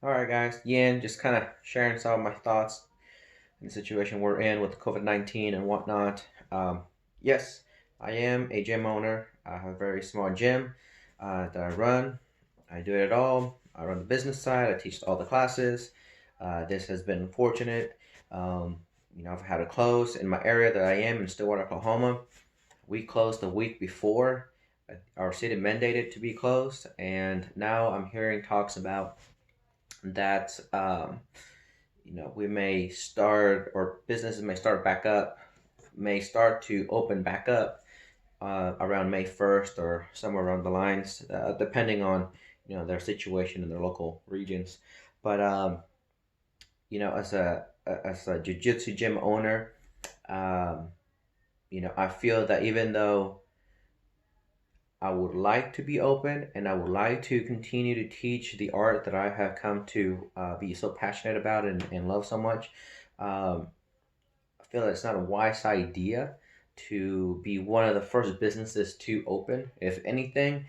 Alright guys, Yin, just kind of sharing some of my thoughts in the situation we're in with COVID-19 and whatnot. Yes, I am a gym owner. I have a very small gym that I run. I do it all. I run the business side. I teach all the classes. This has been fortunate. Um, I've had to close in my area that I am in Stillwater, Oklahoma. We closed the week before. Our city mandated to be closed, and now I'm hearing talks about that we may start, or businesses may start back up, may start to open back up around May 1st or somewhere around the lines, depending on their situation in their local regions. But as a jiu-jitsu gym owner, um, I feel that even though I would like to be open and I would like to continue to teach the art that I have come to be so passionate about and love so much. Um, I feel it's not a wise idea to be one of the first businesses to open. If anything,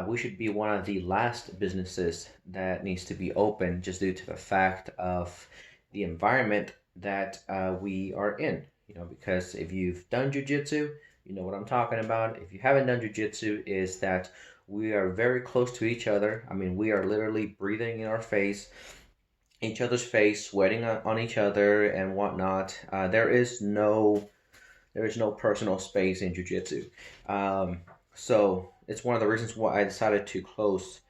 we should be one of the last businesses that needs to be open just due to the fact of the environment that we are in. Because if you've done jujitsu, you know what I'm talking about. If you haven't done jujitsu, is that we are very close to each other. I mean, we are literally breathing in each other's face, sweating on each other and whatnot. There is no personal space in jujitsu. So it's one of the reasons why I decided to close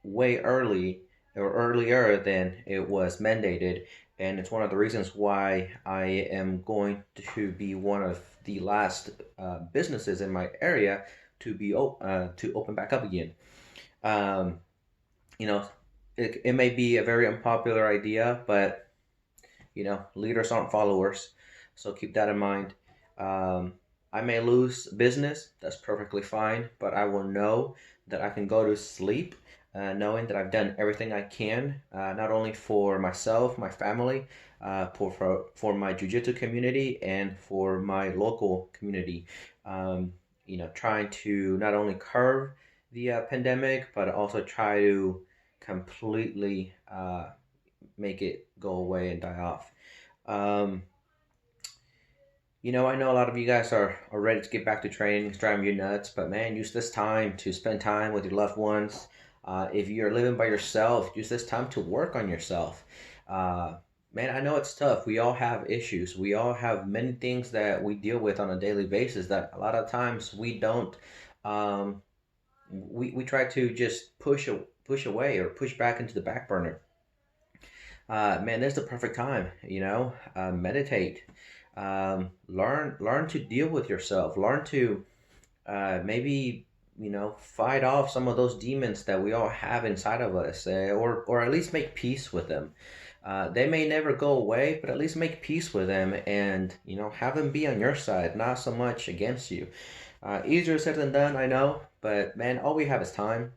way early or earlier than it was mandated, and it's one of the reasons why I am going to be one of the last businesses in my area to open back up again. Um, you know, it may be a very unpopular idea, but leaders aren't followers, so keep that in mind. Um, I may lose business, that's perfectly fine, but I will know that I can go to sleep knowing that I've done everything I can, not only for myself, my family, for my jiu-jitsu community, and for my local community. Trying to not only curb the pandemic, but also try to completely make it go away and die off. Um, I know a lot of you guys are ready to get back to training. It's driving you nuts, but man, use this time to spend time with your loved ones. If you're living by yourself, use this time to work on yourself. Uh, Man, I know it's tough. We all have issues. We all have many things that we deal with on a daily basis that a lot of times we don't. Um, we try to just push away or push back into the back burner. Man, this is the perfect time. Meditate. Learn to deal with yourself. Learn to maybe fight off some of those demons that we all have inside of us, or at least make peace with them. They may never go away, but at least make peace with them, and have them be on your side, not so much against you. Easier said than done, I know, but man, all we have is time.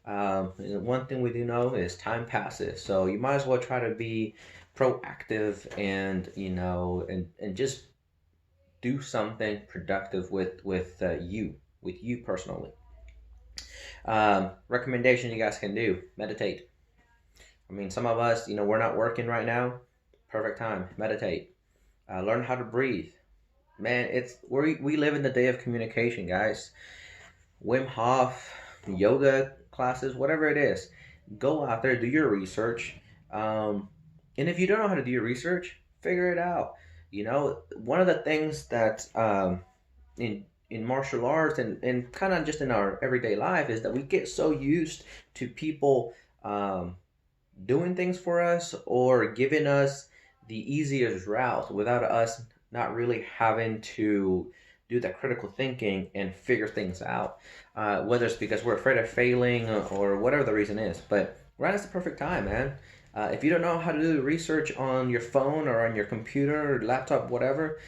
One thing we do know is time passes, so you might as well try to be proactive and and just do something productive with you personally. Recommendation you guys can do: meditate. I mean, some of us, we're not working right now. Perfect time, meditate. Learn how to breathe. Man, we live in the day of communication, guys. Wim Hof, yoga classes, whatever it is. Go out there, do your research. And if you don't know how to do your research, figure it out. One of the things that in martial arts and kind of just in our everyday life is that we get so used to people doing things for us or giving us the easiest route without us not really having to do that critical thinking and figure things out. Whether it's because we're afraid of failing or whatever the reason is. But right now's the perfect time, man. If you don't know how to do research on your phone or on your computer or laptop, whatever,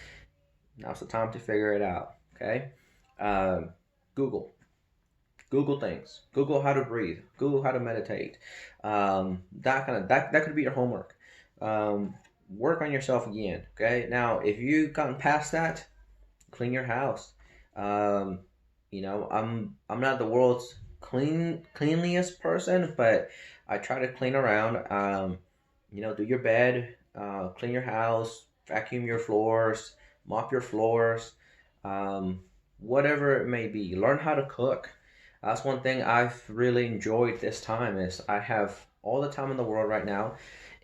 now's the time to figure it out. Okay? Um, Google. Google things. Google how to breathe. Google how to meditate. That could be your homework. Work on yourself again. Okay. Now, if you've gotten past that, clean your house. Um, I'm not the world's cleanliest person, but I try to clean around. Do your bed, clean your house, vacuum your floors, mop your floors, um, whatever it may be. Learn how to cook. That's one thing I've really enjoyed this time is I have all the time in the world right now,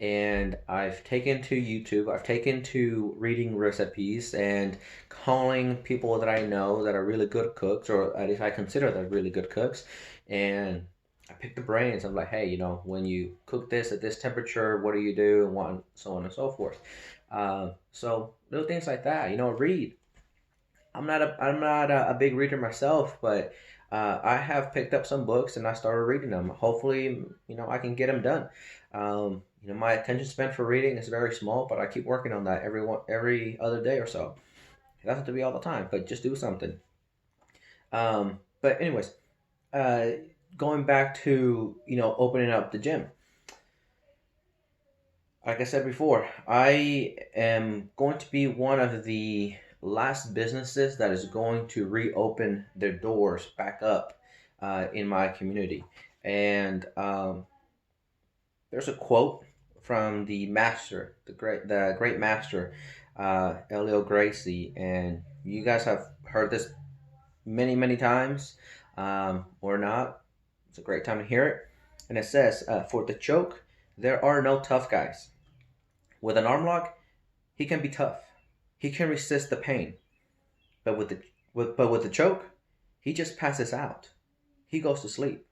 and I've taken to YouTube. I've taken to reading recipes and calling people that I know that are really good cooks, or at least I consider that really good cooks, and I pick the brains. I'm like, hey, when you cook this at this temperature, what do you do, and so on and so forth. So little things like that. Read. I'm not a big reader myself, but I have picked up some books and I started reading them. Hopefully, I can get them done. My attention span for reading is very small, but I keep working on that every other day or so. It doesn't have to be all the time, but just do something. But anyways, uh, going back to opening up the gym. Like I said before, I am going to be one of the last businesses that is going to reopen their doors back up in my community. And there's a quote from the master, the great master, Elio Gracie, and you guys have heard this many, many times, or not. It's a great time to hear it. And it says, "For the choke, there are no tough guys. With an arm lock, he can be tough. He can resist the pain. But with the choke, he just passes out. He goes to sleep."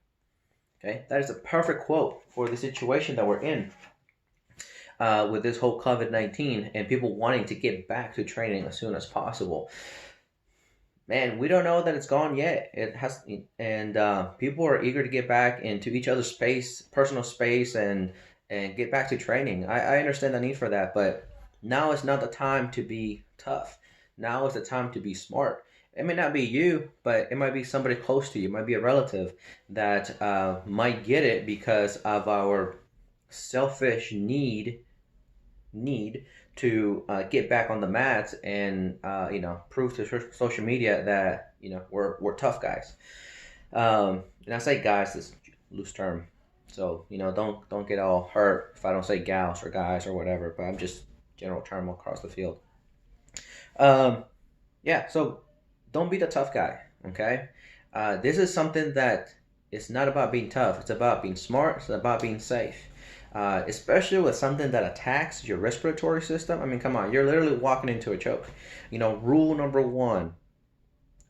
Okay, that is a perfect quote for the situation that we're in with this whole COVID-19 and people wanting to get back to training as soon as possible. Man, we don't know that it's gone yet. It has, and people are eager to get back into each other's space, personal space, and get back to training. I understand the need for that, but now is not the time to be tough. Now is the time to be smart. It may not be you, but it might be somebody close to you. It might be a relative that might get it because of our selfish need to get back on the mats and prove to social media that we're tough guys. And I say guys, this is a loose term, so don't get all hurt if I don't say gals or guys or whatever. But I'm just general term across the field. Yeah, so don't be the tough guy. Okay, this is something that it's not about being tough. It's about being smart. It's about being safe. Especially with something that attacks your respiratory system. I mean, come on, you're literally walking into a choke. Rule number one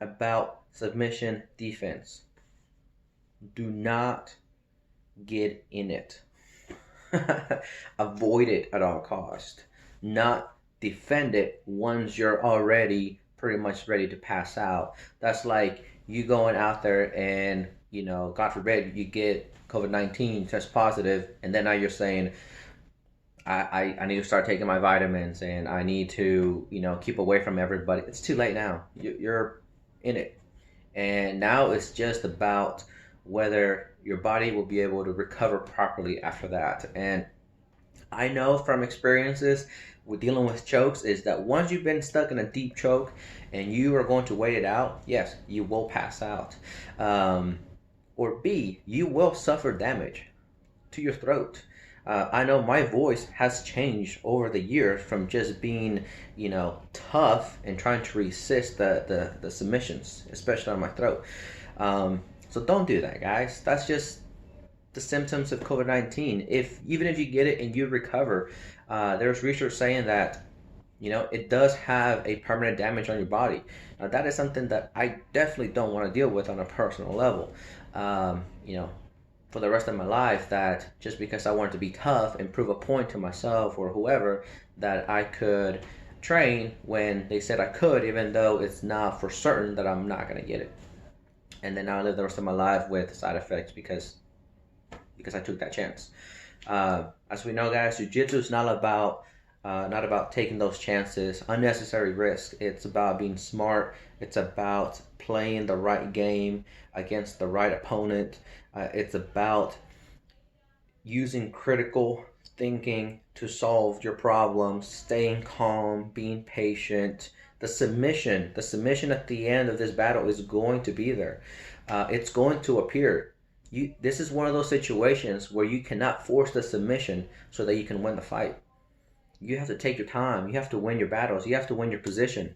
about submission defense: do not get in it. Avoid it at all cost. Not defend it once you're already pretty much ready to pass out. That's like you going out there and God forbid you get COVID-19, test positive, and then now you're saying I need to start taking my vitamins and I need to keep away from everybody. It's too late now. You're in it, and now it's just about whether your body will be able to recover properly after that. And I know from experiences with dealing with chokes is that once you've been stuck in a deep choke and you are going to wait it out, yes, you will pass out. Or B, you will suffer damage to your throat. I know my voice has changed over the years from just being, tough and trying to resist the submissions, especially on my throat. So don't do that, guys. That's just the symptoms of COVID-19. Even if you get it and you recover, there's research saying that it does have a permanent damage on your body. Now, that is something that I definitely don't want to deal with on a personal level. For the rest of my life, that just because I wanted to be tough and prove a point to myself or whoever that I could train when they said I could, even though it's not for certain that I'm not going to get it. And then now I live the rest of my life with side effects because I took that chance. As we know, guys, jiu-jitsu is not about taking those chances, unnecessary risk. It's about being smart. It's about playing the right game against the right opponent. It's about using critical thinking to solve your problems, staying calm, being patient. The submission at the end of this battle is going to be there. It's going to appear. This is one of those situations where you cannot force the submission so that you can win the fight. You have to take your time. You have to win your battles. You have to win your position.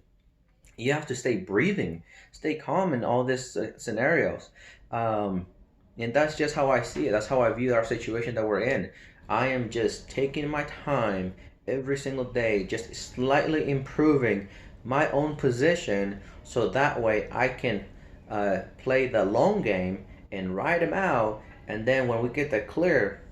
You have to stay breathing, stay calm in all these scenarios. Um, and that's just how I see it. That's how I view our situation that we're in. I am just taking my time every single day, just slightly improving my own position so that way I can play the long game and ride him out. And then when we get that clear,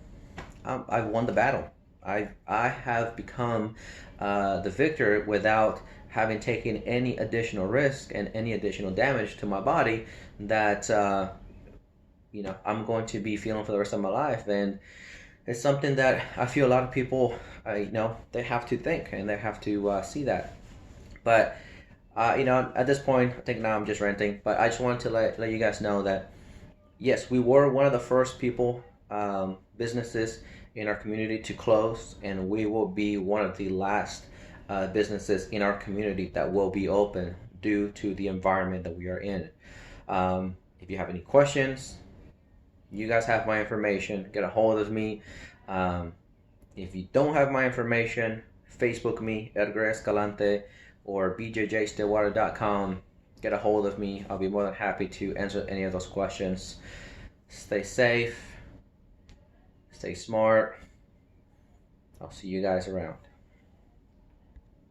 I've won the battle. I have become the victor without having taken any additional risk and any additional damage to my body that I'm going to be feeling for the rest of my life. And it's something that I feel a lot of people they have to think and they have to see that. But at this point, I think now I'm just ranting. But I just wanted to let you guys know that yes, we were one of the first people, businesses in our community to close, and we will be one of the last businesses in our community that will be open due to the environment that we are in. If you have any questions, you guys have my information. Get a hold of me. If you don't have my information, Facebook me, Edgar Escalante, or bjjstillwater.com. Get a hold of me. I'll be more than happy to answer any of those questions. Stay safe. Stay smart. I'll see you guys around.